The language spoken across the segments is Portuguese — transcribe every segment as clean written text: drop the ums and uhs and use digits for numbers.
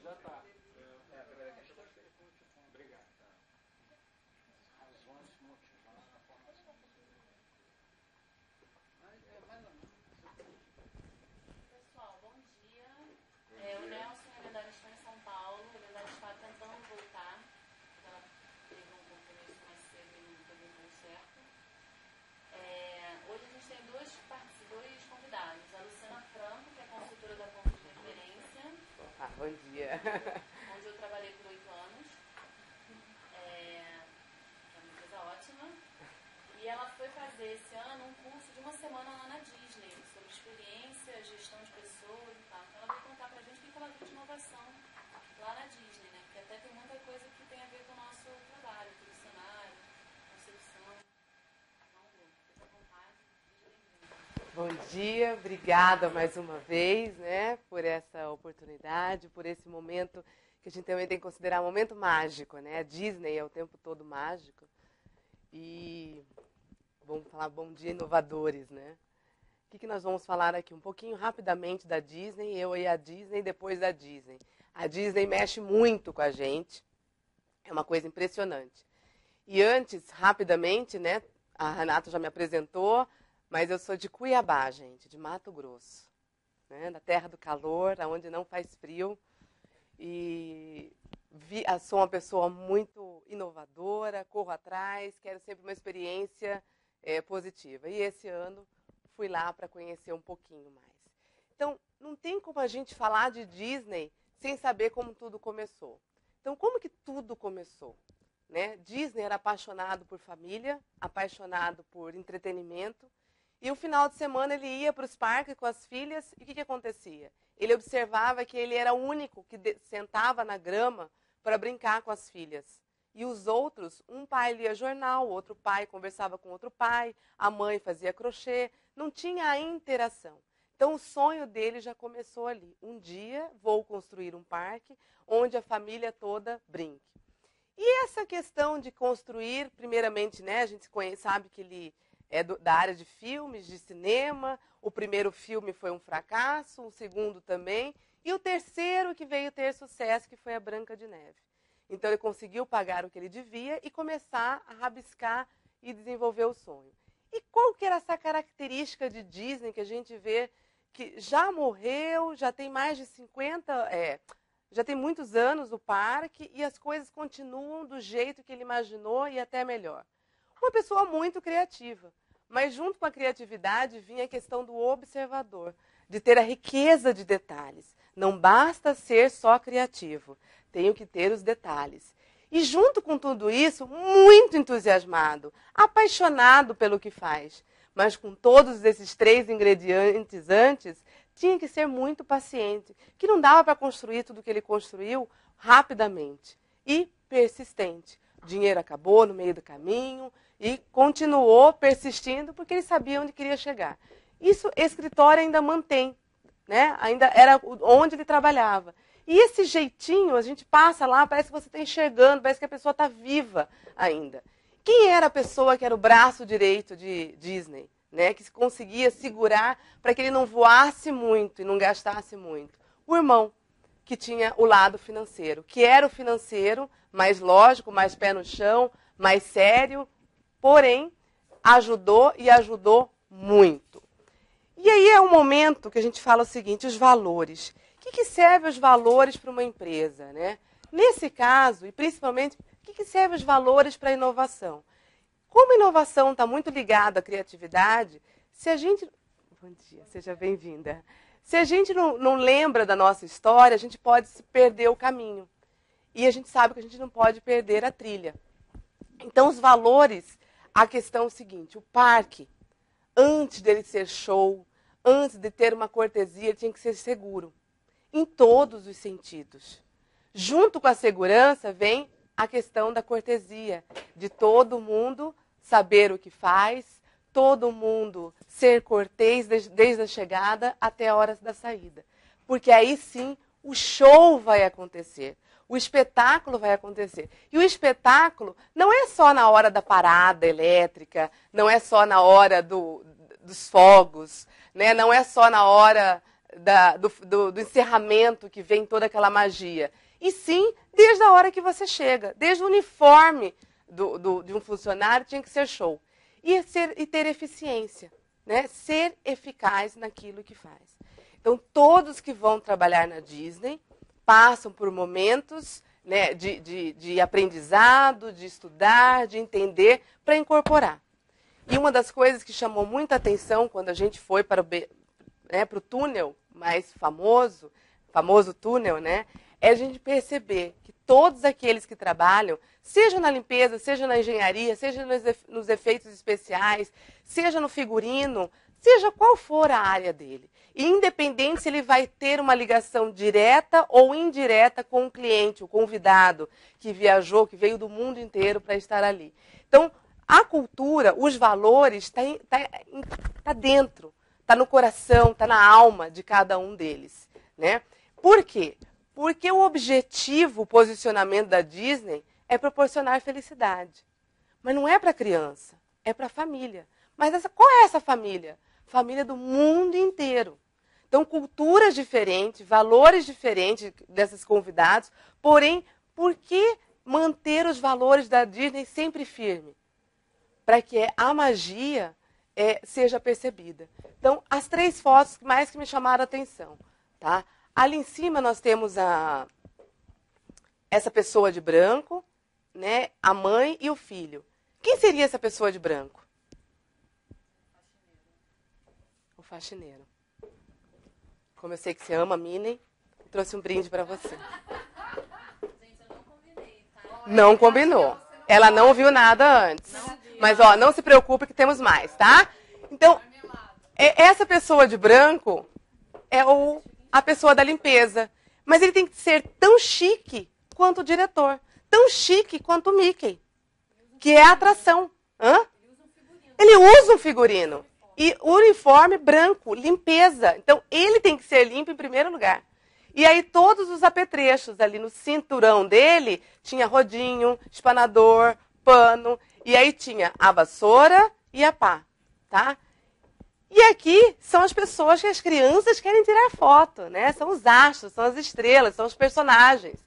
Já está. Obrigado. Razões motivadas na formação. Pessoal, bom dia. O Nelson, na verdade, está em São Paulo. Na verdade, está tentando voltar. Ela teve um compromisso mais cedo e não teve muito certo. Hoje a gente tem dois convidados. A Luciana Franco, que é consultora da Ponto de Referência. Bom dia. Onde eu trabalhei por 8 anos. É uma empresa ótima. E ela foi fazer esse ano um curso de uma semana lá na Disney, sobre experiência, gestão de pessoas e tal. Então ela veio contar pra gente o que ela viu de inovação lá na Disney, né? Porque até tem muita coisa que tem a ver com o nosso trabalho, com o cenário, concepção. Então, fica à vontade, seja bem-vindo. Bom dia, obrigada mais uma vez, né, por essa oportunidade, por esse momento que a gente também tem que considerar um momento mágico, né? A Disney é o tempo todo mágico. E vamos falar bom dia, inovadores, né? O que nós vamos falar aqui? Um pouquinho rapidamente da Disney, eu e a Disney, depois da Disney. A Disney mexe muito com a gente, é uma coisa impressionante. E antes, rapidamente, né, a Renata já me apresentou, mas eu sou de Cuiabá, gente, de Mato Grosso, né, da terra do calor, onde não faz frio. E sou uma pessoa muito inovadora, corro atrás, quero sempre uma experiência positiva. E esse ano fui lá para conhecer um pouquinho mais. Então, não tem como a gente falar de Disney sem saber como tudo começou. Então, como que tudo começou? Né? Disney era apaixonado por família, apaixonado por entretenimento. E o final de semana ele ia para os parques com as filhas e o que acontecia? Ele observava que ele era o único que sentava na grama para brincar com as filhas. E os outros, um pai lia jornal, outro pai conversava com outro pai, a mãe fazia crochê, não tinha a interação. Então o sonho dele já começou ali. Um dia vou construir um parque onde a família toda brinque. E essa questão de construir, primeiramente, né, a gente sabe que ele é da área de filmes, de cinema. O primeiro filme foi um fracasso, o segundo também, e o terceiro que veio ter sucesso, que foi a Branca de Neve. Então ele conseguiu pagar o que ele devia e começar a rabiscar e desenvolver o sonho. E qual que era essa característica de Disney que a gente vê que já morreu, já tem mais de 50, já tem muitos anos o parque e as coisas continuam do jeito que ele imaginou e até melhor. Uma pessoa muito criativa. Mas junto com a criatividade vinha a questão do observador, de ter a riqueza de detalhes. Não basta ser só criativo, tenho que ter os detalhes. E junto com tudo isso, muito entusiasmado, apaixonado pelo que faz. Mas com todos esses 3 ingredientes antes, tinha que ser muito paciente, que não dava para construir tudo que ele construiu rapidamente. E persistente. O dinheiro acabou no meio do caminho, e continuou persistindo porque ele sabia onde queria chegar. Isso, escritório ainda mantém, né? Ainda era onde ele trabalhava. E esse jeitinho, a gente passa lá, parece que você está enxergando, parece que a pessoa está viva ainda. Quem era a pessoa que era o braço direito de Disney, né? Que conseguia segurar para que ele não voasse muito e não gastasse muito? O irmão, que tinha o lado financeiro, que era o financeiro mais lógico, mais pé no chão, mais sério, porém, ajudou e ajudou muito. E aí é um momento que a gente fala o seguinte, os valores. O que serve os valores para uma empresa? Né? Nesse caso, e principalmente, o que serve os valores para a inovação? Como a inovação está muito ligada à criatividade, se a gente... Bom dia, seja bem-vinda. Se a gente não lembra da nossa história, a gente pode se perder o caminho. E a gente sabe que a gente não pode perder a trilha. Então, os valores... A questão é o seguinte, o parque, antes dele ser show, antes de ter uma cortesia, ele tinha que ser seguro, em todos os sentidos. Junto com a segurança vem a questão da cortesia, de todo mundo saber o que faz, todo mundo ser cortês desde a chegada até a hora da saída. Porque aí sim o show vai acontecer. O espetáculo vai acontecer. E o espetáculo não é só na hora da parada elétrica, não é só na hora dos fogos, né? Não é só na hora do encerramento que vem toda aquela magia. E sim, desde a hora que você chega, desde o uniforme de um funcionário tinha que ser show. E ter eficiência, né? Ser eficaz naquilo que faz. Então, todos que vão trabalhar na Disney passam por momentos, né, de aprendizado, de estudar, de entender, para incorporar. E uma das coisas que chamou muita atenção quando a gente foi para o túnel mais famoso túnel, né, é a gente perceber que todos aqueles que trabalham, seja na limpeza, seja na engenharia, seja nos efeitos especiais, seja no figurino, seja qual for a área dele, e independente se ele vai ter uma ligação direta ou indireta com o cliente, o convidado que viajou, que veio do mundo inteiro para estar ali. Então, a cultura, os valores, tá dentro, está no coração, está na alma de cada um deles, né? Por quê? Porque o objetivo, o posicionamento da Disney é proporcionar felicidade. Mas não é para a criança, é para a família. Mas qual é essa família? Família do mundo inteiro. Então, culturas diferentes, valores diferentes desses convidados, porém, por que manter os valores da Disney sempre firme? Para que a magia seja percebida. Então, as 3 fotos mais que me chamaram a atenção. Tá? Ali em cima nós temos essa pessoa de branco, né, a mãe e o filho. Quem seria essa pessoa de branco? O faxineiro. Como eu sei que você ama Minnie, trouxe um brinde para você. Gente, eu não combinei, tá? Não combinou. Ela não viu nada antes. Mas, ó, não se preocupe que temos mais, tá? Então, essa pessoa de branco é a pessoa da limpeza. Mas ele tem que ser tão chique quanto o diretor. Tão chique quanto o Mickey. Que é a atração. Hã? Ele usa um figurino. E uniforme branco, limpeza. Então, ele tem que ser limpo em primeiro lugar. E aí, todos os apetrechos ali no cinturão dele, tinha rodinho, espanador, pano. E aí tinha a vassoura e a pá, tá? E aqui são as pessoas que as crianças querem tirar foto, né? São os astros, são as estrelas, são os personagens.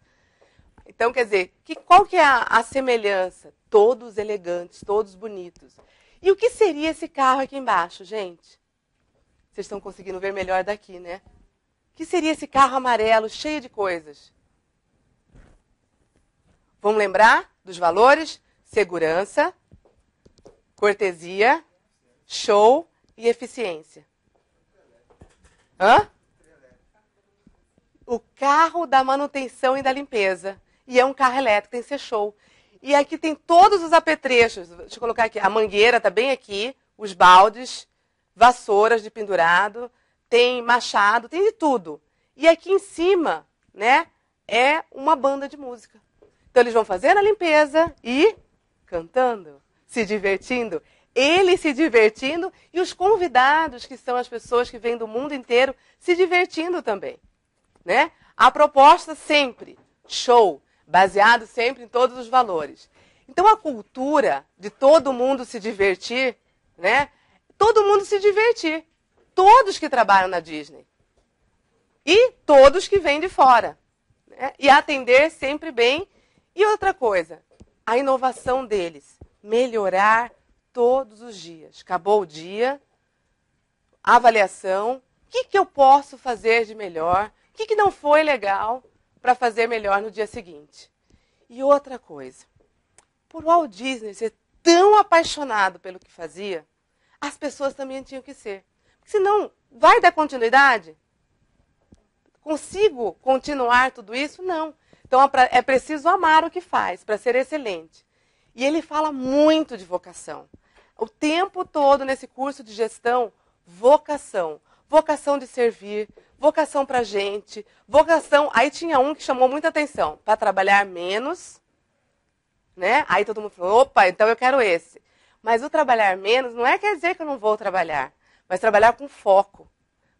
Então, quer dizer, qual que é a semelhança? Todos elegantes, todos bonitos. E o que seria esse carro aqui embaixo, gente? Vocês estão conseguindo ver melhor daqui, né? O que seria esse carro amarelo, cheio de coisas? Vamos lembrar dos valores? Segurança, cortesia, show e eficiência. Hã? O carro da manutenção e da limpeza. E é um carro elétrico, tem que ser show. E aqui tem todos os apetrechos. Deixa eu colocar aqui. A mangueira está bem aqui, os baldes, vassouras de pendurado, tem machado, tem de tudo. E aqui em cima, né, é uma banda de música. Então eles vão fazer a limpeza e cantando, se divertindo. Ele se divertindo e os convidados, que são as pessoas que vêm do mundo inteiro, se divertindo também. Né? A proposta sempre, show, baseado sempre em todos os valores. Então a cultura de todo mundo se divertir, né? Todo mundo se divertir. Todos que trabalham na Disney. E todos que vêm de fora. Né? E atender sempre bem. E outra coisa, a inovação deles. Melhorar todos os dias. Acabou o dia, avaliação. O que eu posso fazer de melhor? O que não foi legal para fazer melhor no dia seguinte? E outra coisa, por Walt Disney ser tão apaixonado pelo que fazia, as pessoas também tinham que ser. Porque senão, vai dar continuidade? Consigo continuar tudo isso? Não. Então, é preciso amar o que faz para ser excelente. E ele fala muito de vocação. O tempo todo nesse curso de gestão, vocação. Vocação de servir, vocação para a gente, vocação... Aí tinha um que chamou muita atenção, para trabalhar menos, né? Aí todo mundo falou, opa, então eu quero esse. Mas o trabalhar menos não quer dizer que eu não vou trabalhar, mas trabalhar com foco.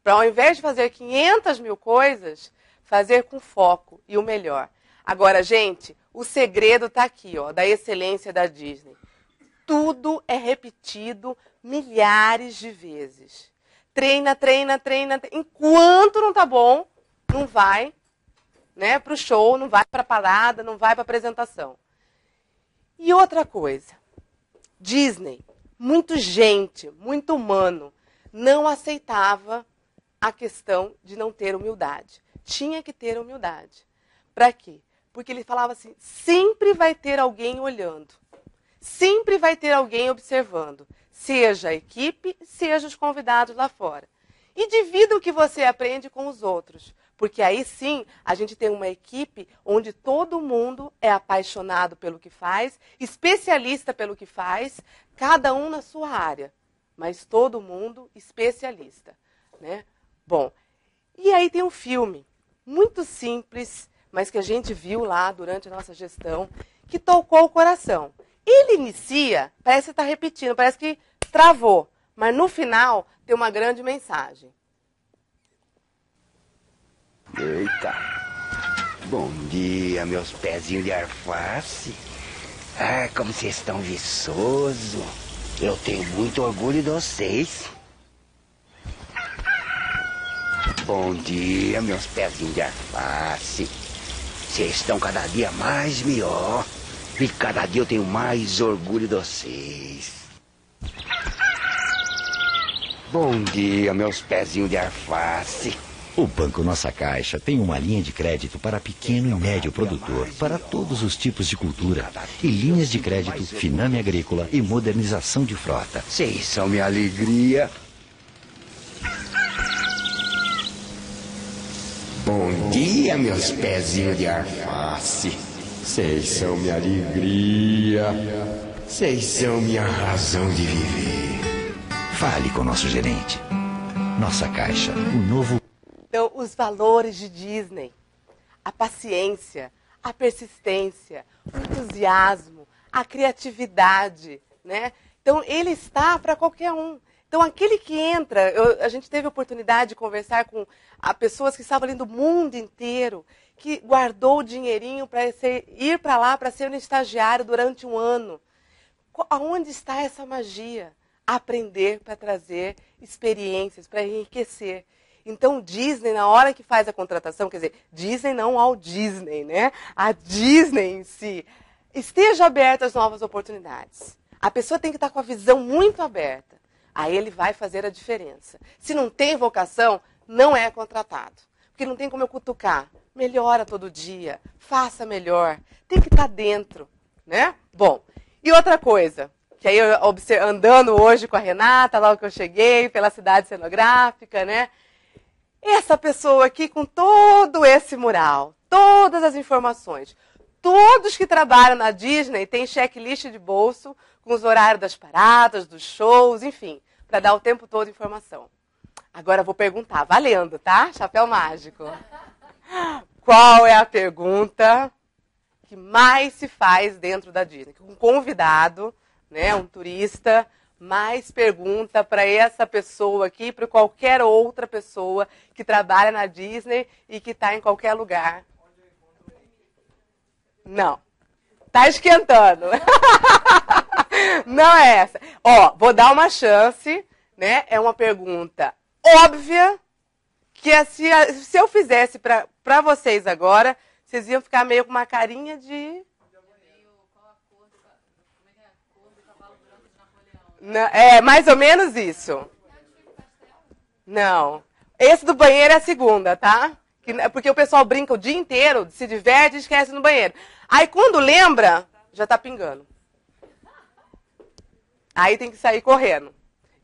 Para ao invés de fazer 500 mil coisas, fazer com foco e o melhor. Agora, gente, o segredo está aqui, ó, da excelência da Disney. Tudo é repetido milhares de vezes. treina. Enquanto não tá bom, não vai, né, para o show, não vai para a parada, não vai para a apresentação. E outra coisa, Disney, muito humano, não aceitava a questão de não ter humildade. Tinha que ter humildade. Para quê? Porque ele falava assim, sempre vai ter alguém olhando. Sempre vai ter alguém observando. Seja a equipe, seja os convidados lá fora. E divida o que você aprende com os outros. Porque aí sim, a gente tem uma equipe onde todo mundo é apaixonado pelo que faz, especialista pelo que faz, cada um na sua área. Mas todo mundo especialista, né? Bom, e aí tem um filme muito simples, mas que a gente viu lá durante a nossa gestão, que tocou o coração. Ele inicia, parece que está repetindo, parece que travou, mas no final tem uma grande mensagem. Eita! Bom dia, meus pezinhos de alface. Ah, como vocês estão viçosos. Eu tenho muito orgulho de vocês. Bom dia, meus pezinhos de alface. Vocês estão cada dia mais melhor. E cada dia eu tenho mais orgulho de vocês. Bom dia, meus pezinhos de alface. O Banco Nossa Caixa tem uma linha de crédito para pequeno e médio produtor, para todos os tipos de cultura, e linhas de crédito Finame Agrícola e modernização de frota. Vocês são minha alegria. Bom dia, meus pezinhos de alface. Vocês são minha alegria. Vocês são minha razão de viver. Fale com nosso gerente. Nossa Caixa, o novo... Então, os valores de Disney, a paciência, a persistência, o entusiasmo, a criatividade, né? Então, ele está para qualquer um. Então, aquele que entra, a gente teve a oportunidade de conversar com pessoas que estavam ali do mundo inteiro, que guardou o dinheirinho para ir para lá, para ser um estagiário durante um ano. Aonde está essa magia? Aprender para trazer experiências, para enriquecer. Então, Disney, na hora que faz a contratação, quer dizer, Disney não ao Disney, né? A Disney em si, esteja aberta às novas oportunidades. A pessoa tem que estar com a visão muito aberta. Aí ele vai fazer a diferença. Se não tem vocação, não é contratado. Porque não tem como eu cutucar. Melhora todo dia, faça melhor. Tem que estar dentro, né? Bom, e outra coisa, que aí eu andando hoje com a Renata, logo que eu cheguei, pela cidade cenográfica, né? Essa pessoa aqui com todo esse mural, todas as informações, todos que trabalham na Disney têm checklist de bolso com os horários das paradas, dos shows, enfim, para dar o tempo todo informação. Agora eu vou perguntar, valendo, tá? Chapéu mágico. Qual é a pergunta que mais se faz dentro da Disney? Um convidado, né, um turista, mais pergunta para essa pessoa aqui, para qualquer outra pessoa que trabalha na Disney e que está em qualquer lugar. Não. Tá esquentando. Não é essa. Ó, vou dar uma chance, né? É uma pergunta óbvia, que se eu fizesse para vocês agora, vocês iam ficar meio com uma carinha de... Não, é mais ou menos isso. Não. Esse do banheiro é a segunda, tá? Porque o pessoal brinca o dia inteiro, se diverte e esquece no banheiro. Aí quando lembra, já tá pingando. Aí tem que sair correndo.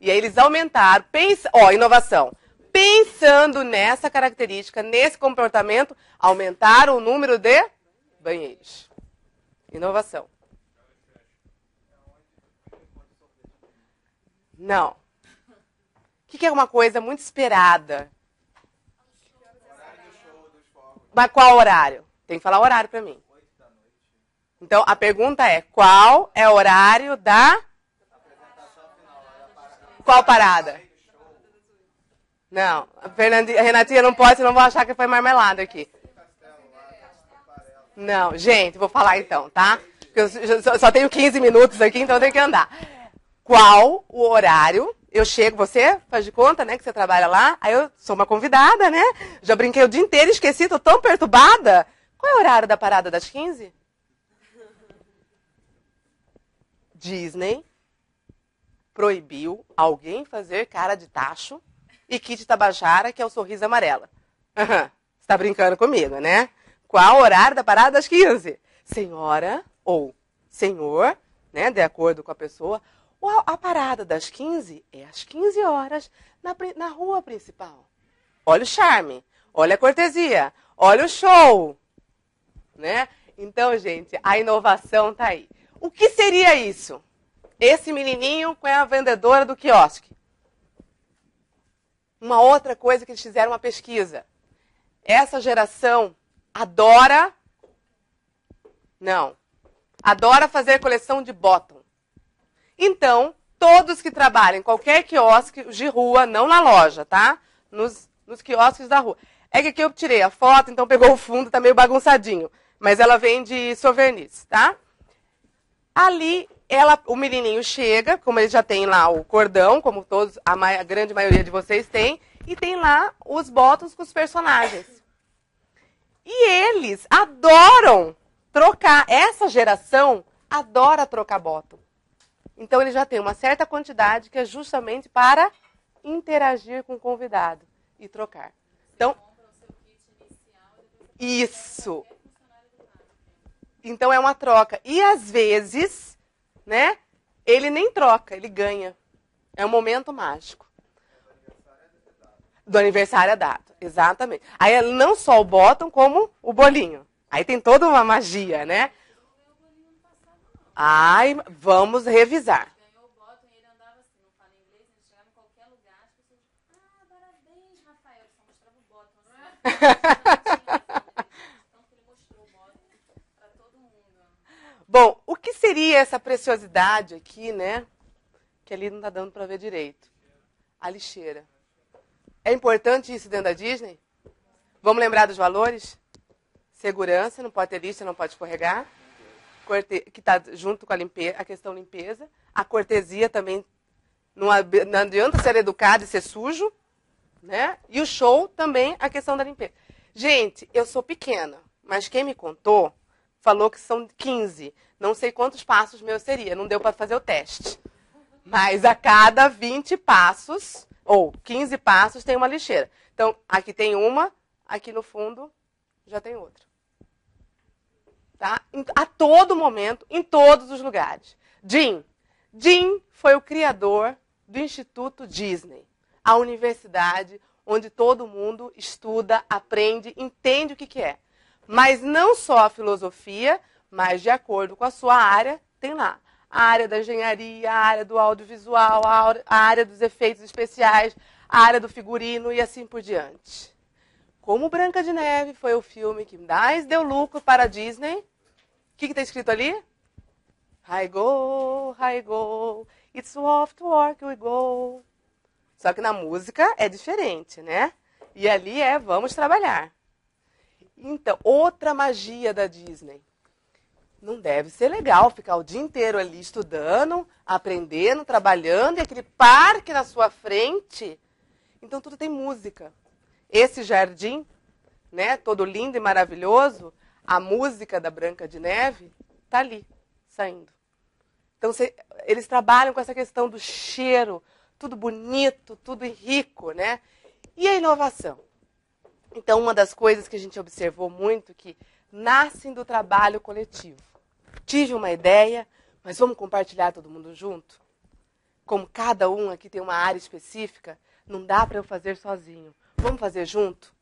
E aí eles aumentaram, inovação. Pensando nessa característica, nesse comportamento, aumentaram o número de banheiros. Inovação. Não. O que é uma coisa muito esperada? Mas qual horário? Tem que falar o horário para mim. Então, a pergunta é, qual é o horário da... Qual parada? Não, a Renatinha não pode, senão vou achar que foi marmelada aqui. Não, gente, vou falar então, tá? Porque eu só tenho 15 minutos aqui, então eu tenho que andar. Qual o horário Eu chego, você faz de conta, né, que você trabalha lá, aí eu sou uma convidada, né? Já brinquei o dia inteiro, esqueci, tô tão perturbada. Qual é o horário da parada das 15? Disney proibiu alguém fazer cara de tacho e Kit Tabajara, que é o sorriso amarelo. Você tá brincando comigo, né? Qual o horário da parada das 15? Senhora ou senhor, né, de acordo com a pessoa, a parada das 15 é às 15 horas na rua principal. Olha o charme, olha a cortesia, olha o show. Né? Então, gente, a inovação está aí. O que seria isso? Esse menininho com a vendedora do quiosque. Uma outra coisa que eles fizeram uma pesquisa. Essa geração adora fazer coleção de bottom. Então, todos que trabalham em qualquer quiosque de rua, não na loja, tá? Nos quiosques da rua. É que aqui eu tirei a foto, então pegou o fundo, tá meio bagunçadinho. Mas ela vem de souvenirs, tá? Ali, o menininho chega, como ele já tem lá o cordão, como todos, a grande maioria de vocês tem, e tem lá os bottoms com os personagens. E eles adoram trocar. Essa geração adora trocar bottom. Então, ele já tem uma certa quantidade que é justamente para interagir com o convidado e trocar. Então, isso. Então, é uma troca. E, às vezes, né, ele nem troca, ele ganha. É um momento mágico. Do aniversário é dado, exatamente. Aí, é não só o bottom, como o bolinho. Aí tem toda uma magia, né? Ai, vamos revisar. Ganhou o bottom e ele andava assim, não fala inglês, ele chegava em qualquer lugar, as pessoas, parabéns, Rafael, só mostrava o bottom assim. Então ele mostrou o bottom para todo mundo. Bom, o que seria essa preciosidade aqui, né? Que ali não está dando para ver direito. A lixeira. É importante isso dentro da Disney? Vamos lembrar dos valores? Segurança, não pode ter lixa, não pode escorregar. Que está junto com a questão limpeza. A cortesia também, não adianta ser educado e ser sujo. Né? E o show também, a questão da limpeza. Gente, eu sou pequena, mas quem me contou falou que são 15. Não sei quantos passos meus seria, não deu para fazer o teste. Mas a cada 20 passos, ou 15 passos, tem uma lixeira. Então, aqui tem uma, aqui no fundo já tem outra. Tá? A todo momento, em todos os lugares. Jim foi o criador do Instituto Disney, a universidade onde todo mundo estuda, aprende, entende o que é. Mas não só a filosofia, mas de acordo com a sua área, tem lá a área da engenharia, a área do audiovisual, a área dos efeitos especiais, a área do figurino e assim por diante. Como Branca de Neve foi o filme que mais deu lucro para a Disney, o que está escrito ali? I go, it's off to work we go. Só que na música é diferente, né? E ali vamos trabalhar. Então, outra magia da Disney. Não deve ser legal ficar o dia inteiro ali estudando, aprendendo, trabalhando, e aquele parque na sua frente. Então, tudo tem música. Esse jardim, né, todo lindo e maravilhoso, a música da Branca de Neve está ali, saindo. Então, eles trabalham com essa questão do cheiro, tudo bonito, tudo rico, né? E a inovação? Então, uma das coisas que a gente observou muito que nascem do trabalho coletivo. Tive uma ideia, mas vamos compartilhar todo mundo junto? Como cada um aqui tem uma área específica, não dá para eu fazer sozinho. Vamos fazer junto?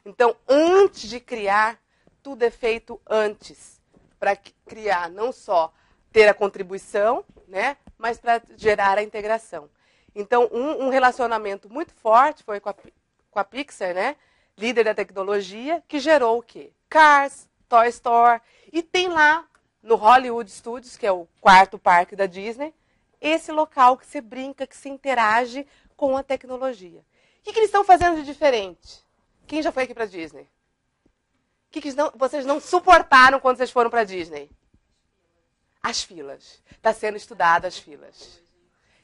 Então, antes de criar, tudo é feito antes. Para criar, não só ter a contribuição, né, mas para gerar a integração. Então, um relacionamento muito forte foi com a Pixar, né, líder da tecnologia, que gerou o quê? Cars, Toy Story. E tem lá, no Hollywood Studios, que é o quarto parque da Disney, esse local que se brinca, que se interage com a tecnologia. O que eles estão fazendo de diferente? Quem já foi aqui para a Disney? O que vocês não suportaram quando vocês foram para a Disney? As filas. Está sendo estudado as filas.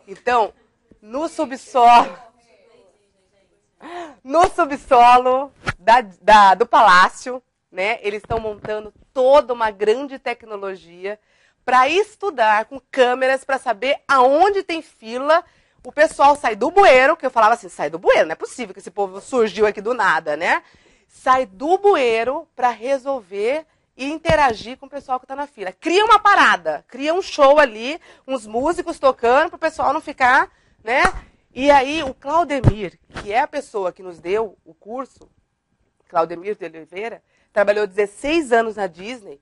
Então, no subsolo, do palácio, né? Eles estão montando toda uma grande tecnologia para estudar com câmeras, para saber aonde tem fila. O pessoal sai do bueiro, que eu falava assim, sai do bueiro, não é possível que esse povo surgiu aqui do nada, né? Sai do bueiro para resolver e interagir com o pessoal que está na fila. Cria uma parada, cria um show ali, uns músicos tocando para o pessoal não ficar, né? E aí o Claudemir, que é a pessoa que nos deu o curso, Claudemir de Oliveira, trabalhou 16 anos na Disney,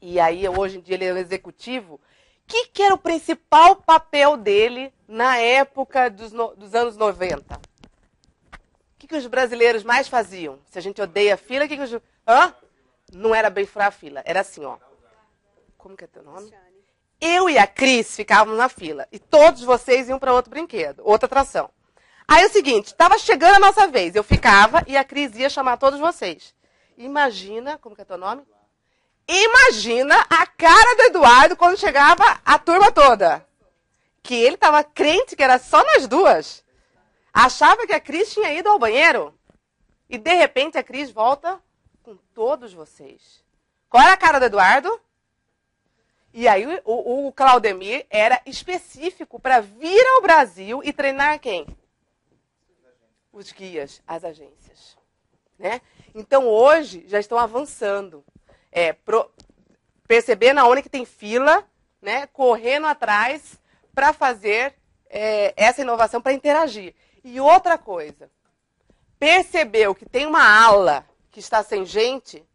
e aí hoje em dia ele é um executivo. O que era o principal papel dele na época dos anos 90? O que os brasileiros mais faziam? Se a gente odeia a fila, o que os... Hã? Não era bem furar a fila, era assim, ó. Como que é teu nome? Eu e a Cris ficávamos na fila, e todos vocês iam para outro brinquedo, outra atração. Aí é o seguinte, estava chegando a nossa vez, eu ficava e a Cris ia chamar todos vocês. Imagina, como que é teu nome? Imagina a cara do Eduardo quando chegava a turma toda. Que ele estava crente que era só nós duas. Achava que a Cris tinha ido ao banheiro. E, de repente, a Cris volta com todos vocês. Qual era a cara do Eduardo? E aí, o Claudemir era específico para vir ao Brasil e treinar quem? Os guias, as agências. Né? Então, hoje, já estão avançando. Percebendo aonde que tem fila, né, correndo atrás para fazer essa inovação, para interagir. E outra coisa, percebeu que tem uma ala que está sem gente,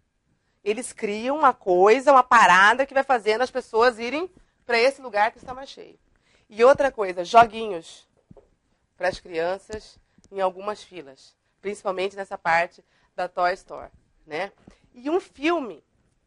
eles criam uma coisa, uma parada que vai fazendo as pessoas irem para esse lugar que está mais cheio. E outra coisa, joguinhos para as crianças em algumas filas, principalmente nessa parte da Toy Store, né? E um filme.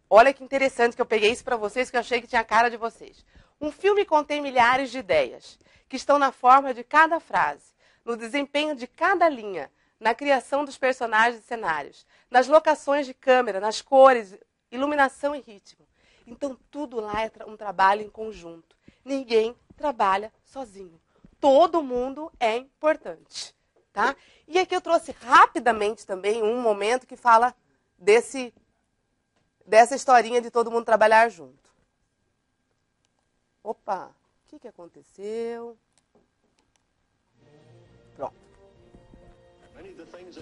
Olha que interessante que eu peguei isso para vocês, que eu achei que tinha a cara de vocês. Um filme contém milhares de ideias, que estão na forma de cada frase, no desempenho de cada linha, na criação dos personagens e cenários, nas locações de câmera, nas cores, iluminação e ritmo. Então, tudo lá é um trabalho em conjunto. Ninguém trabalha sozinho. Todo mundo é importante. Tá? E aqui eu trouxe rapidamente também um momento que fala dessa historinha de todo mundo trabalhar junto. Opa, o que aconteceu? Pronto.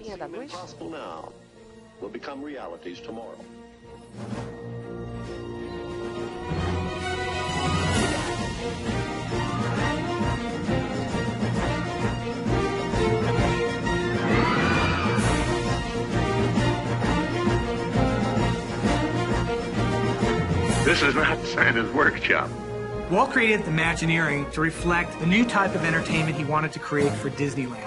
Quem é da luz? This is not Santa's workshop. Walt created Imagineering to reflect the new type of entertainment he wanted to create for Disneyland.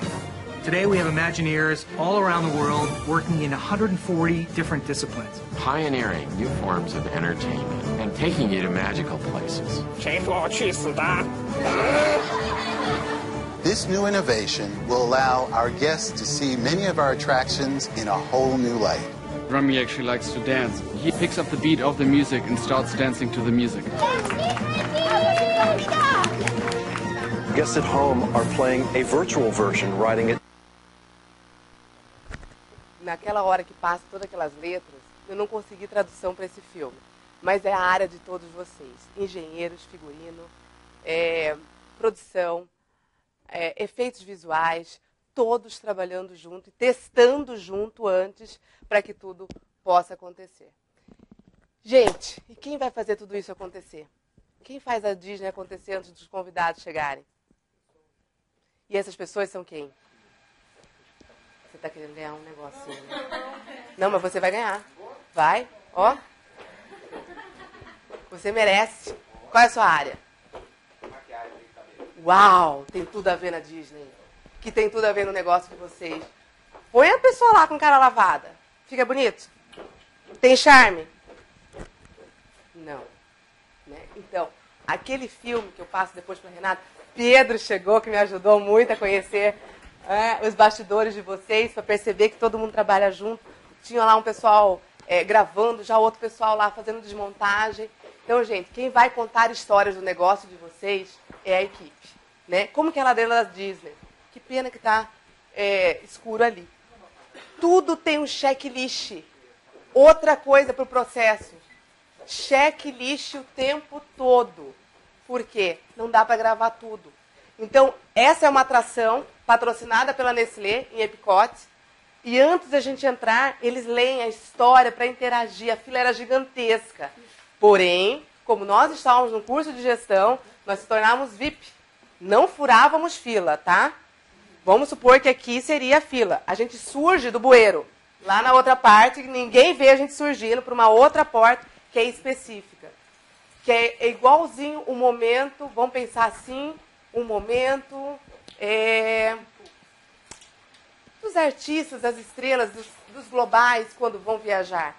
Today we have Imagineers all around the world working in 140 different disciplines. Pioneering new forms of entertainment and taking you to magical places. This new innovation will allow our guests to see many of our attractions in a whole new light. Rami actually likes to dance. He picks up the beat of the music and starts dancing to the music. Guests at home are playing a virtual version, riding it. Naquela hora que passa todas aquelas letras, eu não consegui tradução para esse filme. Mas é a área de todos vocês. Engenheiros, figurino, produção, efeitos visuais, todos trabalhando junto e testando junto antes para que tudo possa acontecer. Gente, e quem vai fazer tudo isso acontecer? Quem faz a Disney acontecer antes dos convidados chegarem? E essas pessoas são quem? Você está querendo ganhar um negocinho, né? Não, mas você vai ganhar. Vai, ó. Você merece. Qual é a sua área? Uau, tem tudo a ver na Disney. Que tem tudo a ver no negócio de vocês. Põe a pessoa lá com cara lavada. Fica bonito? Tem charme? Não. Né? Então, aquele filme que eu passo depois para o Renato, Pedro chegou, que me ajudou muito a conhecer os bastidores de vocês, para perceber que todo mundo trabalha junto. Tinha lá um pessoal gravando, já outro pessoal lá fazendo desmontagem. Então, gente, quem vai contar histórias do negócio de vocês é a equipe. né? Como que é a ladeira da Disney? Que pena que está escuro ali. Tudo tem um checklist. Outra coisa para o processo. Checklist o tempo todo. Por quê? Não dá para gravar tudo. Então, essa é uma atração patrocinada pela Nestlé, em Epcot. E antes da gente entrar, eles leem a história para interagir. A fila era gigantesca. Porém, como nós estávamos no curso de gestão, nós se tornávamos VIP. Não furávamos fila, tá? Vamos supor que aqui seria a fila. A gente surge do bueiro. Lá na outra parte, ninguém vê a gente surgindo para uma outra porta que é específica. Que é igualzinho o momento, vamos pensar assim, o momento dos artistas, das estrelas, dos globais, quando vão viajar.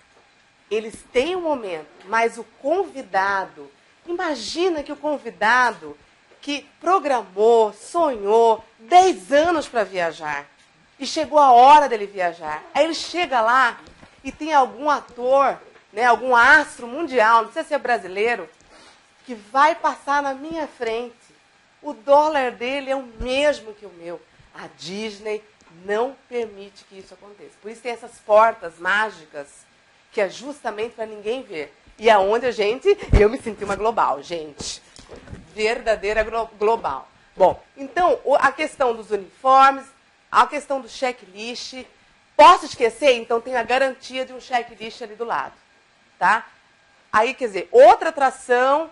Eles têm um momento, mas o convidado, imagina que o convidado que programou, sonhou 10 anos para viajar, e chegou a hora dele viajar. Aí ele chega lá e tem algum ator, né, algum astro mundial, não precisa ser brasileiro, que vai passar na minha frente. O dólar dele é o mesmo que o meu. A Disney não permite que isso aconteça. Por isso tem essas portas mágicas, que é justamente para ninguém ver. E é onde eu me senti uma global, gente. Verdadeira global. Bom, então, a questão dos uniformes, a questão do checklist. Posso esquecer? Então, tem a garantia de um checklist ali do lado. Tá? Aí, quer dizer, outra atração,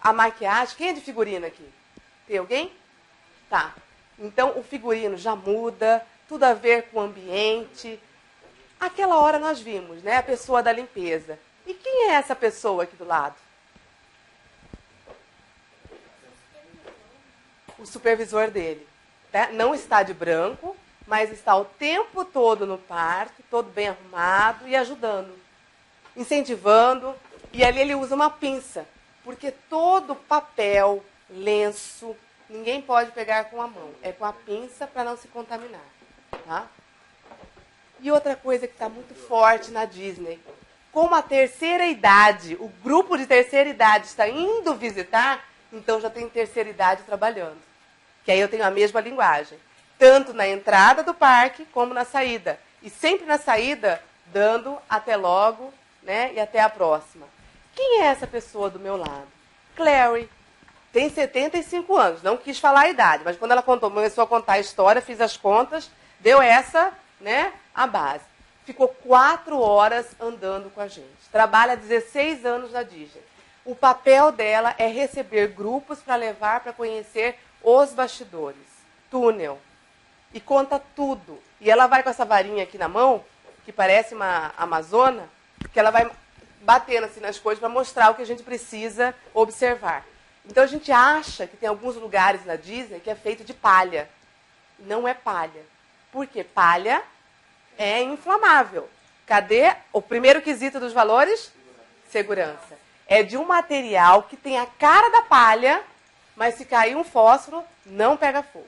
a maquiagem. Quem é de figurino aqui? Tem alguém? Tá. Então, o figurino já muda, tudo a ver com o ambiente. Aquela hora nós vimos, né, a pessoa da limpeza. E quem é essa pessoa aqui do lado? O supervisor dele. Tá? Não está de branco, mas está o tempo todo no parque, todo bem arrumado e ajudando. Incentivando. E ali ele usa uma pinça. Porque todo papel, lenço, ninguém pode pegar com a mão. É com a pinça para não se contaminar. Tá? E outra coisa que está muito forte na Disney. Como a terceira idade, o grupo de terceira idade está indo visitar, então já tem terceira idade trabalhando. Que aí eu tenho a mesma linguagem. Tanto na entrada do parque, como na saída. E sempre na saída, dando até logo, né, e até a próxima. Quem é essa pessoa do meu lado? Clary. Tem 75 anos. Não quis falar a idade, mas quando ela começou a contar a história, fiz as contas, deu essa, né, a base. Ficou 4 horas andando com a gente. Trabalha 16 anos na Disney. O papel dela é receber grupos para levar para conhecer os bastidores. Túnel. E conta tudo. E ela vai com essa varinha aqui na mão, que parece uma amazona, que ela vai batendo assim nas coisas para mostrar o que a gente precisa observar. Então a gente acha que tem alguns lugares na Disney que é feito de palha. Não é palha. Por quê? Palha é inflamável. Cadê o primeiro quesito dos valores? Segurança. É de um material que tem a cara da palha, mas se cair um fósforo, não pega fogo.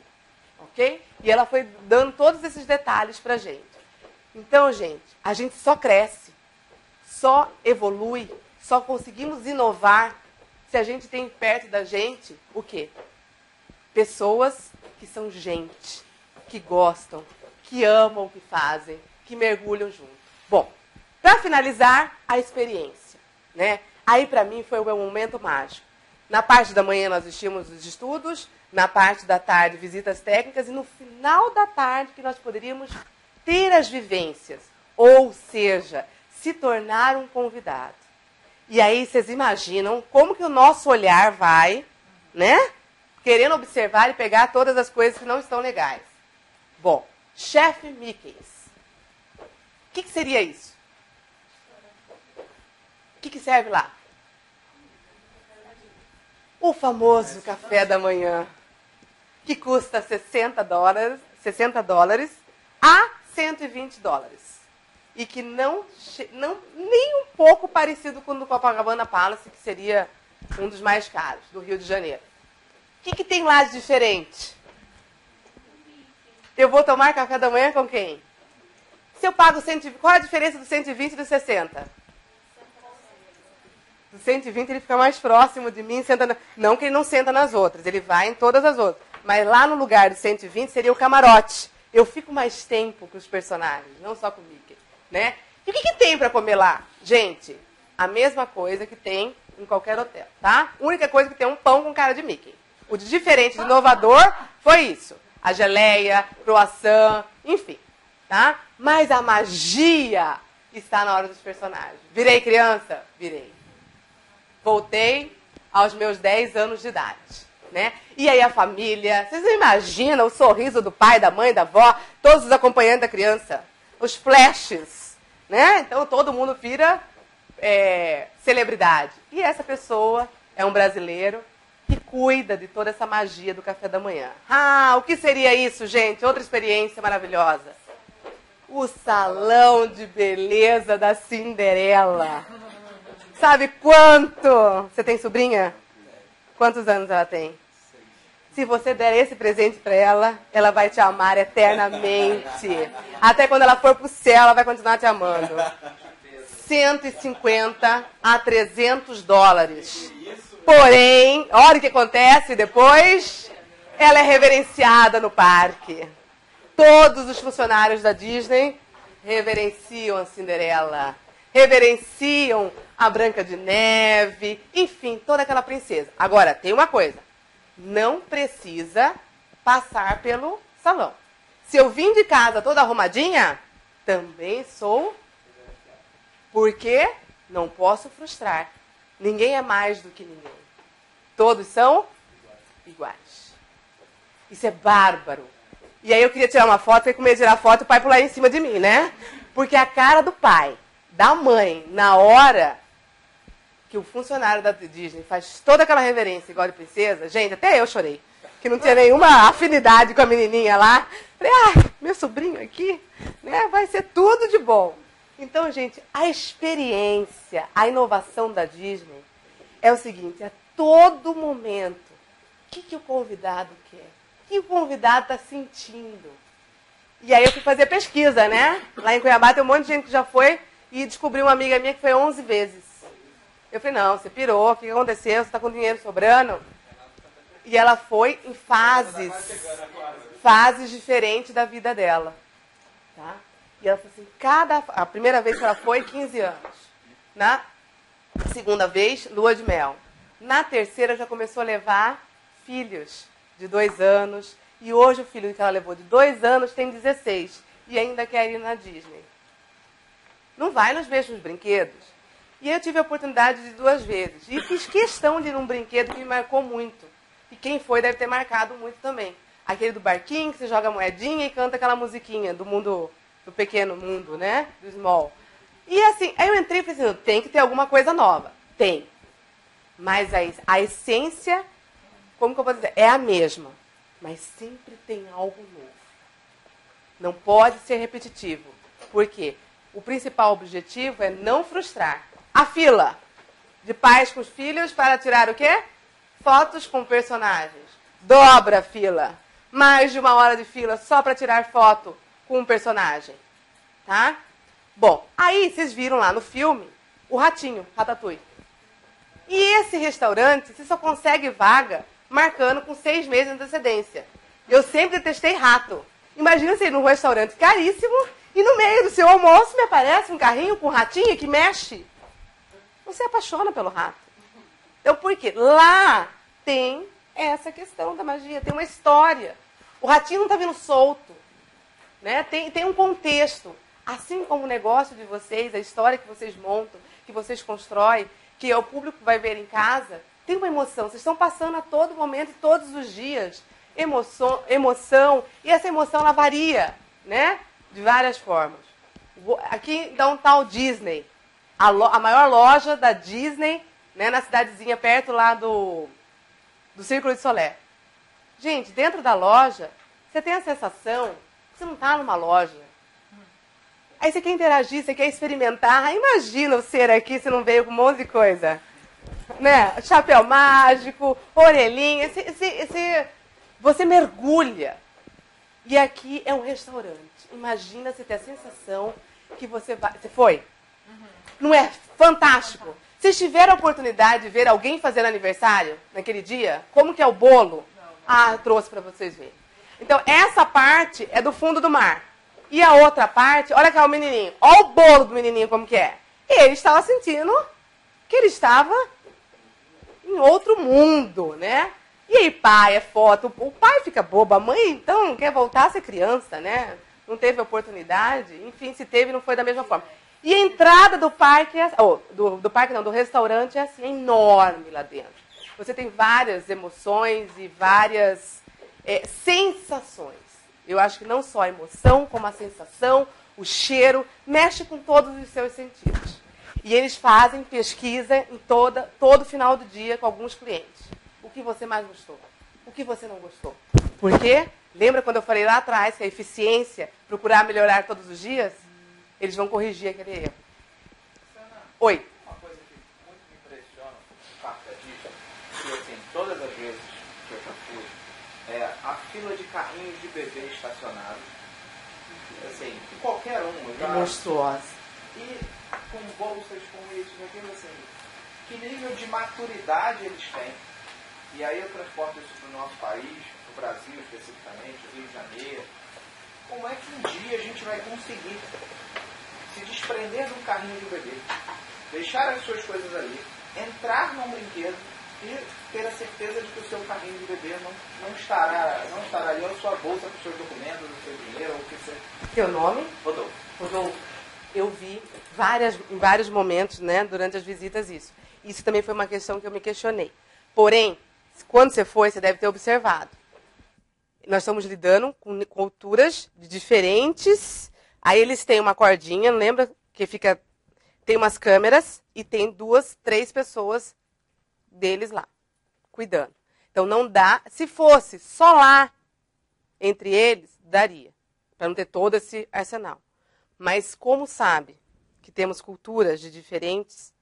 Ok? E ela foi dando todos esses detalhes para a gente. Então, gente, a gente só cresce, só evolui, só conseguimos inovar se a gente tem perto da gente o quê? Pessoas que são gente, que gostam, que amam o que fazem, que mergulham junto. Bom, para finalizar, a experiência, né? Aí, para mim, foi o meu momento mágico. Na parte da manhã, nós assistimos os estudos, na parte da tarde, visitas técnicas, e no final da tarde, que nós poderíamos ter as vivências, ou seja, se tornar um convidado. E aí, vocês imaginam como que o nosso olhar vai, né? Querendo observar e pegar todas as coisas que não estão legais. Bom, Chef Mickey's. O que seria isso? O que serve lá? O famoso café da manhã, que custa $60 a $120. E que não nem um pouco parecido com o do Copacabana Palace, que seria um dos mais caros, do Rio de Janeiro. O que tem lá de diferente? Eu vou tomar café da manhã com quem? Se eu pago 120, qual é a diferença do 120 e do 60? Do 120 ele fica mais próximo de mim, senta não que ele não senta nas outras, ele vai em todas as outras. Mas lá no lugar do 120 seria o camarote. Eu fico mais tempo com os personagens, não só com o Mickey, né? E o que tem para comer lá? Gente, a mesma coisa que tem em qualquer hotel, tá? A única coisa que tem é um pão com cara de Mickey. O de diferente, de inovador, foi isso. A geleia, croissant, enfim, tá? Mas a magia está na hora dos personagens. Virei criança? Virei. Voltei aos meus 10 anos de idade, né? E aí a família, vocês não imaginam o sorriso do pai, da mãe, da avó, todos os acompanhantes da criança, os flashes, né? Então todo mundo vira celebridade. E essa pessoa é um brasileiro que cuida de toda essa magia do café da manhã. Ah, o que seria isso, gente? Outra experiência maravilhosa. O salão de beleza da Cinderela. Sabe quanto? Você tem sobrinha? Quantos anos ela tem? Se você der esse presente para ela, ela vai te amar eternamente. Até quando ela for pro céu, ela vai continuar te amando. 150 a 300 dólares. Porém, olha o que acontece depois. Ela é reverenciada no parque. Todos os funcionários da Disney reverenciam a Cinderela. Reverenciam a Branca de Neve. Enfim, toda aquela princesa. Agora, tem uma coisa. Não precisa passar pelo salão. Se eu vim de casa toda arrumadinha, também sou. Porque não posso frustrar. Ninguém é mais do que ninguém. Todos são iguais. Isso é bárbaro. E aí eu queria tirar uma foto, fiquei com medo de tirar a foto e o pai pular em cima de mim, né? Porque a cara do pai, da mãe, na hora que o funcionário da Disney faz toda aquela reverência igual de princesa, gente, até eu chorei. Que não tinha nenhuma afinidade com a menininha lá. Falei, meu sobrinho aqui, né? Vai ser tudo de bom. Então, gente, a experiência, a inovação da Disney é o seguinte, a todo momento, o que o convidado quer? O que o convidado está sentindo? E aí eu fui fazer pesquisa, né? Lá em Cuiabá tem um monte de gente que já foi e descobriu uma amiga minha que foi 11 vezes. Eu falei, não, você pirou, o que aconteceu? Você está com dinheiro sobrando? E ela foi em fases diferentes da vida dela, tá? E ela falou assim, a primeira vez que ela foi, 15 anos. Na segunda vez, lua de mel. Na terceira, já começou a levar filhos de 2 anos. E hoje o filho que ela levou de 2 anos tem 16. E ainda quer ir na Disney. Não vai nos mesmos brinquedos. E eu tive a oportunidade de 2 vezes. E fiz questão de ir num brinquedo que me marcou muito. E quem foi deve ter marcado muito também. Aquele do barquinho, que você joga moedinha e canta aquela musiquinha do mundo... do pequeno mundo, né? Do small. E assim, aí eu entrei e falei assim, tem que ter alguma coisa nova. Tem. Mas a essência, como que eu posso dizer? É a mesma. Mas sempre tem algo novo. Não pode ser repetitivo. Por quê? O principal objetivo é não frustrar. A fila de pais com os filhos para tirar o quê? Fotos com personagens. Dobra a fila. Mais de 1 hora de fila só para tirar foto com um personagem, tá? Bom, aí vocês viram lá no filme o ratinho, Ratatouille. E esse restaurante, você só consegue vaga marcando com 6 meses de antecedência. Eu sempre detestei rato. Imagina você ir num restaurante caríssimo e no meio do seu almoço me aparece um carrinho com um ratinho que mexe. Você apaixona pelo rato. Então, por quê? Lá tem essa questão da magia, tem uma história. O ratinho não está vindo solto. Né? Tem um contexto, assim como o negócio de vocês, a história que vocês montam, que vocês constroem, que o público vai ver em casa, tem uma emoção. Vocês estão passando a todo momento, todos os dias, emoção, e essa emoção ela varia, né? De várias formas. Aqui dá um tal Disney, a maior loja da Disney, né? Na cidadezinha perto lá do Círculo de Solé. Gente, dentro da loja, você tem a sensação... Você não está numa loja. Aí você quer interagir, você quer experimentar. Imagina o ser aqui, se não veio com um monte de coisa. Né? Chapéu mágico, orelhinha. Você mergulha. E aqui é um restaurante. Imagina você ter a sensação que você vai... Você foi? Não é fantástico? Vocês tiveram a oportunidade de ver alguém fazendo aniversário naquele dia? Como que é o bolo? Ah, eu trouxe para vocês verem. Então, essa parte é do fundo do mar. E a outra parte, olha cá o menininho. Olha o bolo do menininho como que é. Ele estava sentindo que ele estava em outro mundo, né? E aí, pai, é foto. O pai fica bobo, a mãe, então, quer voltar a ser criança, né? Não teve oportunidade. Enfim, se teve, não foi da mesma forma. E a entrada do parque, do restaurante é assim, é enorme lá dentro. Você tem várias emoções e várias sensações. Eu acho que não só a emoção, como a sensação, o cheiro, mexe com todos os seus sentidos. E eles fazem pesquisa em todo final do dia com alguns clientes. O que você mais gostou? O que você não gostou? Por quê? Lembra quando eu falei lá atrás que a eficiência, procurar melhorar todos os dias? Eles vão corrigir aquele erro. Oi. Uma coisa que muito me impressiona no parque da Disney, que assim, todas as vezes que eu já fui, é a fila de carrinhos de bebê estacionados. Assim, que qualquer um. Já... Monstruosa. E com bolsas, com isso, com aquilo, assim. Que nível de maturidade eles têm? E aí eu transporto isso para o nosso país, para o Brasil especificamente, Rio de Janeiro. Como é que um dia a gente vai conseguir se desprender de um carrinho de bebê, deixar as suas coisas ali, entrar num brinquedo e ter a certeza de que o seu carrinho de bebê não estará ali, ou a sua bolsa com os seus documentos, o seu dinheiro, ou o que seja. Teu nome? Rodolfo. Rodolfo. Eu vi em vários momentos, né, durante as visitas isso. Isso também foi uma questão que eu me questionei. Porém, quando você foi, você deve ter observado. Nós estamos lidando com culturas diferentes. Aí eles têm uma cordinha, lembra que tem umas câmeras e tem 2, 3 pessoas deles lá, cuidando. Então não dá, se fosse só lá, entre eles, daria, para não ter todo esse arsenal. Mas como sabe que temos culturas de diferentes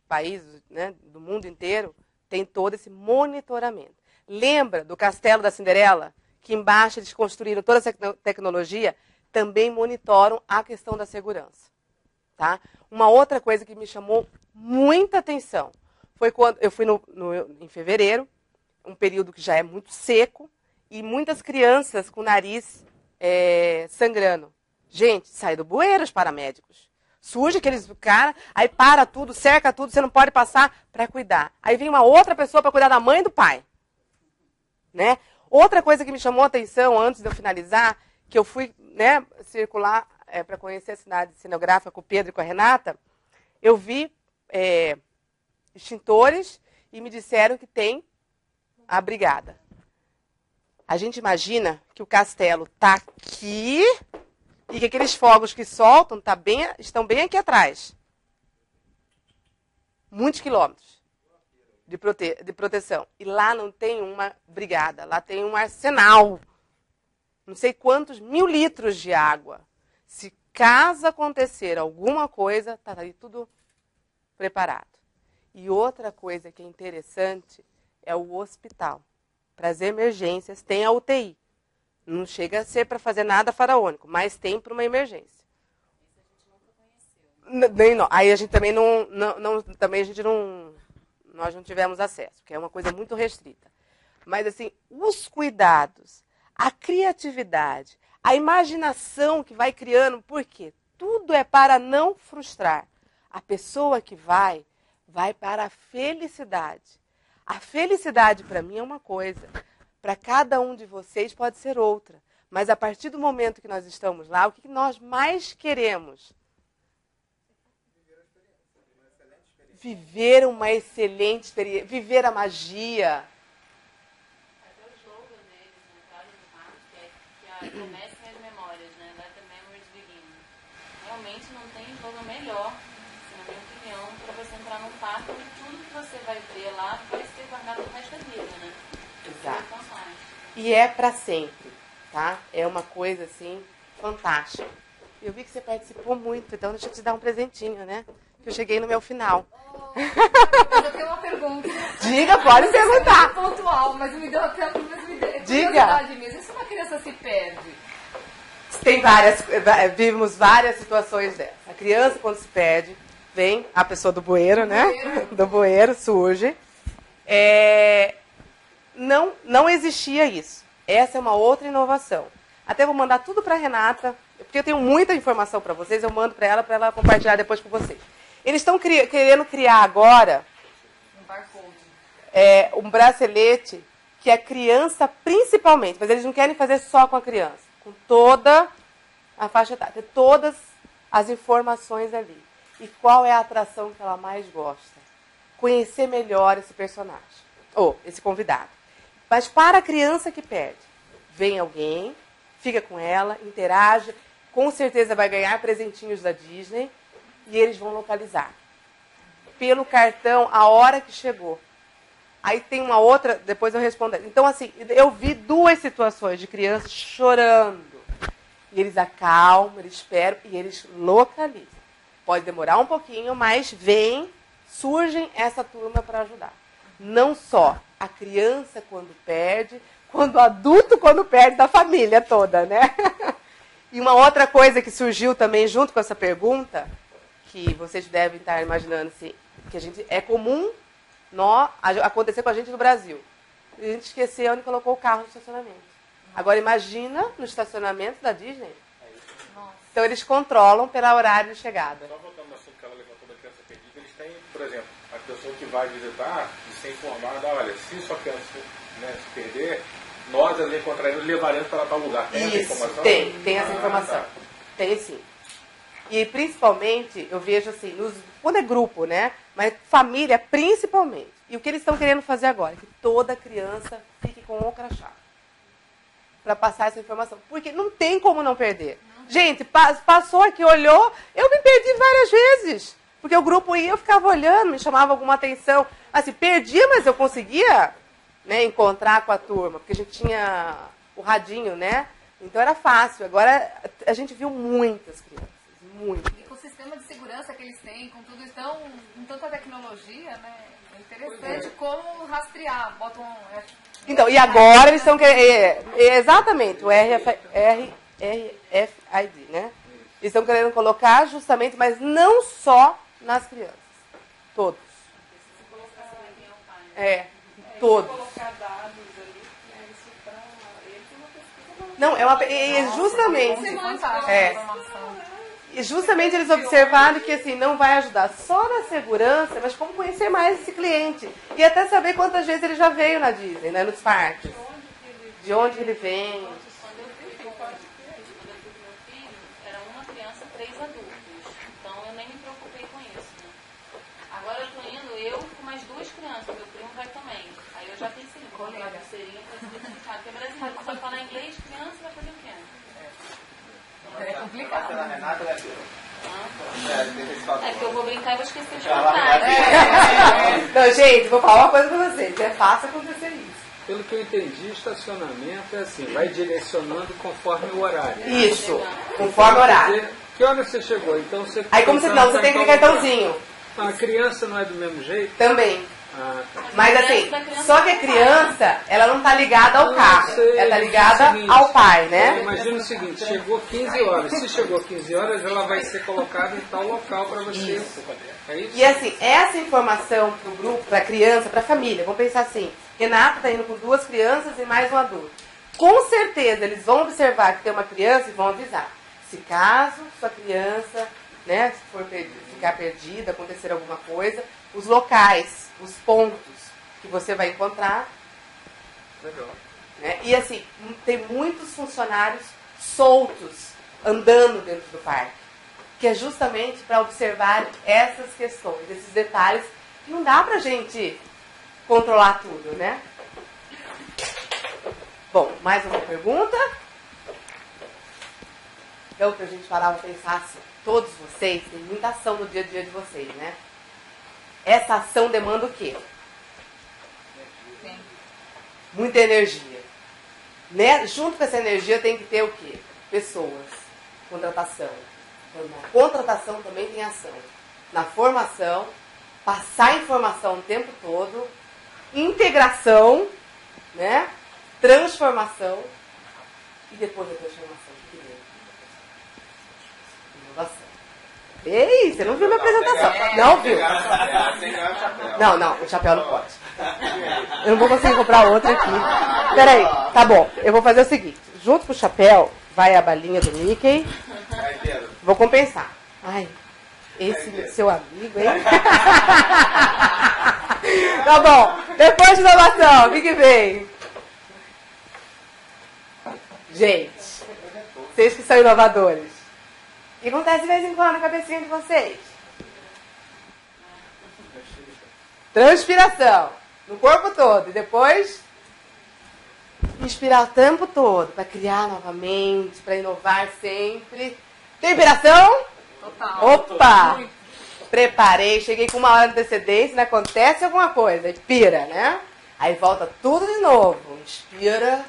países, né, do mundo inteiro, tem todo esse monitoramento. Lembra do Castelo da Cinderela? Que embaixo eles construíram toda essa tecnologia, também monitoram a questão da segurança. Tá? Uma outra coisa que me chamou muita atenção foi quando eu fui em fevereiro, um período que já é muito seco, e muitas crianças com o nariz sangrando. Gente, sai do bueiro os paramédicos. Surge aqueles caras, aí para tudo, cerca tudo, você não pode passar para cuidar. Aí vem uma outra pessoa para cuidar da mãe e do pai. Né? Outra coisa que me chamou a atenção, antes de eu finalizar, que eu fui, né, circular para conhecer a cidade cenográfica com o Pedro e com a Renata, eu vi extintores e me disseram que tem a brigada. A gente imagina que o castelo está aqui e que aqueles fogos que soltam estão bem aqui atrás. Muitos quilômetros de proteção. E lá não tem uma brigada, lá tem um arsenal. Não sei quantos 1000 litros de água. Se caso acontecer alguma coisa, está ali tudo preparado. E outra coisa que é interessante é o hospital. Para as emergências tem a UTI. Não chega a ser para fazer nada faraônico, mas tem para uma emergência. Isso a gente nunca conheceu. Aí a gente também nós não tivemos acesso, que é uma coisa muito restrita. Mas assim, os cuidados, a criatividade, a imaginação que vai criando, porque tudo é para não frustrar. A pessoa que vai para a felicidade. A felicidade para mim é uma coisa, para cada um de vocês pode ser outra. Mas a partir do momento que nós estamos lá, o que nós mais queremos? Viver uma excelente experiência, viver a magia. Até o slogan deles, na entrada do parque, que comecem as memórias, né? Let the memories begin. Realmente não tem slogan melhor, na minha opinião, para você entrar num parque e tudo que você vai ver lá vai ser guardado o resto da vida, né? Exato. E é para sempre, tá? É uma coisa, assim, fantástica. Eu vi que você participou muito, então deixa eu te dar um presentinho, né? Que eu cheguei no meu final. Mas eu tenho uma pergunta. Diga, pode perguntar. É pontual, mas me deu até Diga. Mesmo. E se uma criança se perde? Vivemos várias situações dessas. A criança, quando se perde, vem a pessoa do bueiro, né? Do bueiro surge. Não existia isso. Essa é uma outra inovação. Até vou mandar tudo para a Renata, porque eu tenho muita informação para vocês, eu mando para ela compartilhar depois com vocês. Eles estão querendo criar agora um bracelete que a criança principalmente, mas eles não querem fazer só com a criança, com toda a faixa etária, ter todas as informações ali. E qual é a atração que ela mais gosta? Conhecer melhor esse personagem, ou esse convidado. Mas para a criança que perde, vem alguém, fica com ela, interage, com certeza vai ganhar presentinhos da Disney e eles vão localizar. Pelo cartão, a hora que chegou. Aí tem uma outra, depois eu respondo. Então, assim, eu vi 2 situações de crianças chorando. E eles acalmam, eles esperam e eles localizam. Pode demorar um pouquinho, mas surgem essa turma para ajudar. Não só a criança quando perde, quando o adulto quando perde da família toda, né? E uma outra coisa que surgiu também junto com essa pergunta, que vocês devem estar imaginando assim, que é comum acontecer com a gente no Brasil. A gente esqueceu e colocou o carro no estacionamento. Agora imagina no estacionamento da Disney. Então eles controlam pelo horário de chegada. Só voltando no assunto que ela levantou da criança perdida, eles têm, por exemplo, a pessoa que vai visitar, de ser informada, olha, se sua criança se perder, nós as encontraremos e levaremos para tal lugar. Tem essa informação? Tem essa informação. Tá. Tem sim. E principalmente, eu vejo assim, quando é grupo, né? Mas família principalmente. E o que eles estão querendo fazer agora? Que toda criança fique com o crachá. Para passar essa informação. Porque não tem como não perder. Gente, passou aqui, olhou, eu me perdi várias vezes. Porque o grupo ia, eu ficava olhando, me chamava alguma atenção. Assim, perdia, mas eu conseguia, né, encontrar com a turma. Porque a gente tinha o radinho, né? Então era fácil. Agora a gente viu muitas crianças. Muito. E com o sistema de segurança que eles têm, com tudo isso, com tanta tecnologia, né? É interessante como rastrear. Então, e agora eles estão querendo. Exatamente, o RFID, né? Eles estão querendo colocar justamente, mas não só nas crianças. Todos. Todos. Não, justamente. E justamente eles observaram que assim, não vai ajudar só na segurança, mas como conhecer mais esse cliente. E até saber quantas vezes ele já veio na Disney, né, nos parques. De onde ele vem. Quando eu tive meu filho, era uma criança, 3 adultos. Então eu nem me preocupei com isso. Né? Agora eu estou indo, eu com mais 2 crianças, meu primo vai também. Aí eu já pensei em comprar a pulseirinha para significar, porque brasileiro vai falar inglês, criança vai fazer o quê? É complicado. Que eu vou brincar e vou esquecer de contar. Não, gente, vou falar uma coisa pra vocês. É fácil acontecer isso. Pelo que eu entendi, estacionamento é assim, vai direcionando conforme o horário. Isso, conforme o horário. Que hora você chegou? Então você. Aí como você não, você tem aquele cartãozinho. A criança não é do mesmo jeito? Também. Ah, tá. Mas assim, só que a criança, ela não está ligada ao carro, ela está ligada ao pai, né? Imagina o seguinte, chegou 15 horas, se chegou 15 horas, ela vai ser colocada em tal local para você. Isso. É isso? E assim, essa informação para o grupo, para a criança, para a família, vamos pensar assim, Renato está indo com 2 crianças e mais um adulto. Com certeza eles vão observar que tem uma criança e vão avisar. Se caso sua criança, né, se for ficar perdida, acontecer alguma coisa, os locais, os pontos que você vai encontrar. Legal. Né? E assim, tem muitos funcionários soltos andando dentro do parque, que é justamente para observar essas questões, esses detalhes, que não dá pra gente controlar tudo, né? Bom, mais uma pergunta? Então, pra gente parar pra pensar assim, todos vocês têm muita ação no dia a dia de vocês, né? Essa ação demanda o quê? Muita energia. Né? Junto com essa energia tem que ter o quê? Pessoas. Contratação. Então, na contratação também tem ação. Na formação, passar informação o tempo todo, integração, né? Transformação e depois da transformação, inovação. Ei, você não viu minha apresentação. Não viu? Não, o chapéu não pode. Eu não vou conseguir comprar outro aqui. Peraí, tá bom. Eu vou fazer o seguinte. Junto com o chapéu, vai a balinha do Mickey. Vou compensar. Ai, esse seu amigo, hein? Tá bom. Depois de inovação, o que vem? Gente, vocês que são inovadores. O que acontece de vez em quando na cabecinha de vocês? Transpiração. No corpo todo. E depois, inspirar o tempo todo. Para criar novamente, para inovar sempre. Temperação? Total. Opa! Preparei, cheguei com 1 hora de antecedência, né? Acontece alguma coisa, aí pira, né? Aí volta tudo de novo. Inspira,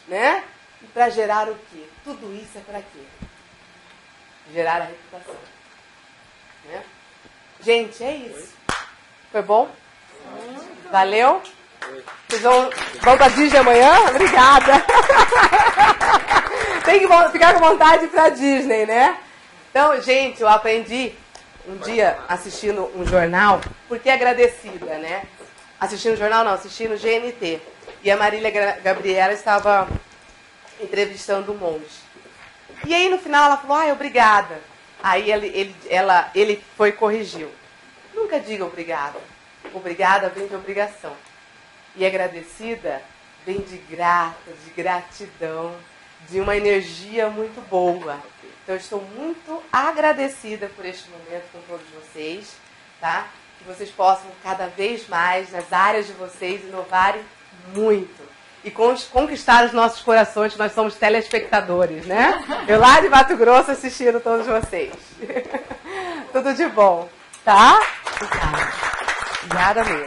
né? E para gerar o quê? Tudo isso é para quê? Gerar a reputação. Né? Gente, é isso. Foi bom? Valeu? Vocês vão para a Disney amanhã? Obrigada. Tem que ficar com vontade para a Disney, né? Então, gente, eu aprendi um dia assistindo um jornal, porque agradecida, né? Assistindo o jornal, não, assistindo o GNT. E a Marília Gabriela estava entrevistando um monge. E aí no final ela falou, obrigada. Aí ele foi e corrigiu. Nunca diga obrigada. Obrigada vem de obrigação. E agradecida vem de grata, de gratidão, de uma energia muito boa. Então eu estou muito agradecida por este momento com todos vocês, tá? Que vocês possam cada vez mais nas áreas de vocês inovarem muito. E conquistar os nossos corações, que nós somos telespectadores, né? Eu lá de Mato Grosso assistindo todos vocês. Tudo de bom, tá? Obrigada mesmo.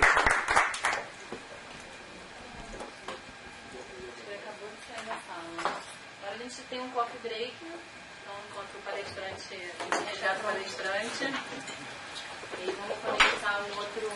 Acabou de sair da sala. Agora a gente tem um coffee break, então enquanto o palestrante, resgata o palestrante, e vamos começar um outro...